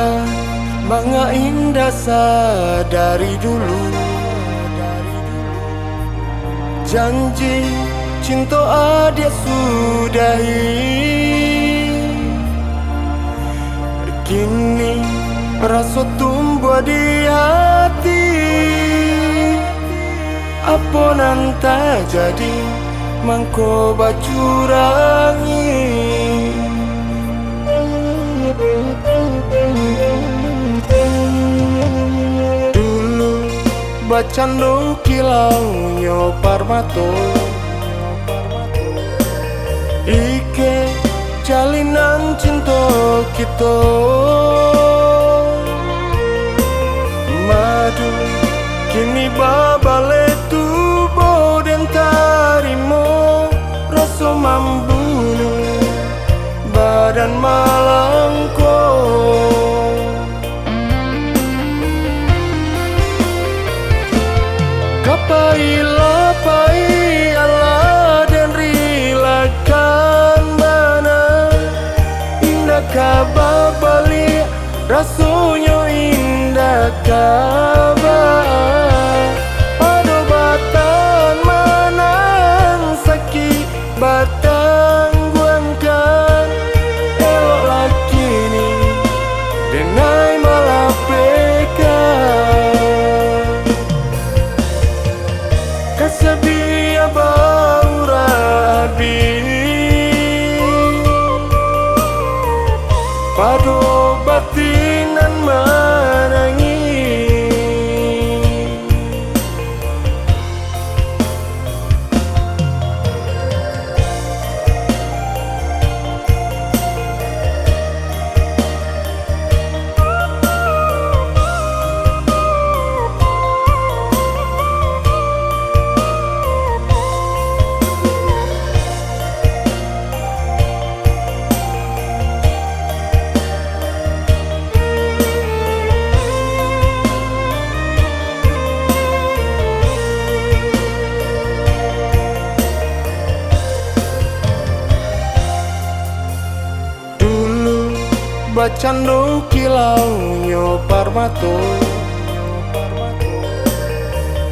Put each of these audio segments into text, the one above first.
Bulan manga indah dari dulu. Janji cinta adia sudahi, kini rasa tumbuh di hati. Apa nanti jadi mangko bacurangi. Dulu bacando kilaunya parmato, ike jalinan cinta kita. Madu kini babale tubuh dan tarimo, rasa membunuh badan malangko. Kapai lapai Allah dan rilakan mana, indah kababali rasanya indah kabar. Pada batan manan sakit batang guangkan, elok laki ni denai malah pekan. Kasabia bau rabi pado batinan menangi. Bacando kilaunya parmato,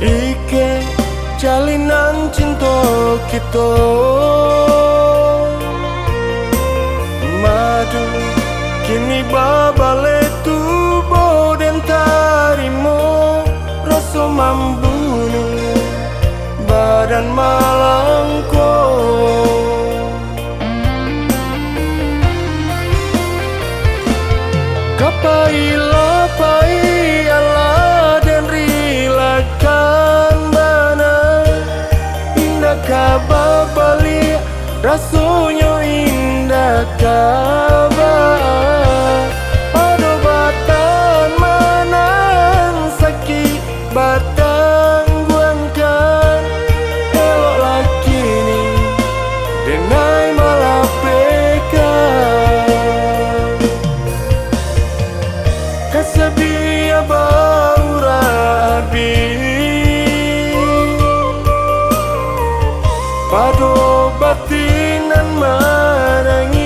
ike jalinan cinta kita. Madu kini babale tubuh dan tarimo, rasa membunuh badan malangko. Kapai lapai Allah dan rilakan mana, indah kababali rasanya indah kabar. Pada batan manan sakit batang guangkan, elok laki ni denai malah pekan. Kasabia bau rabi pado batinan menangi.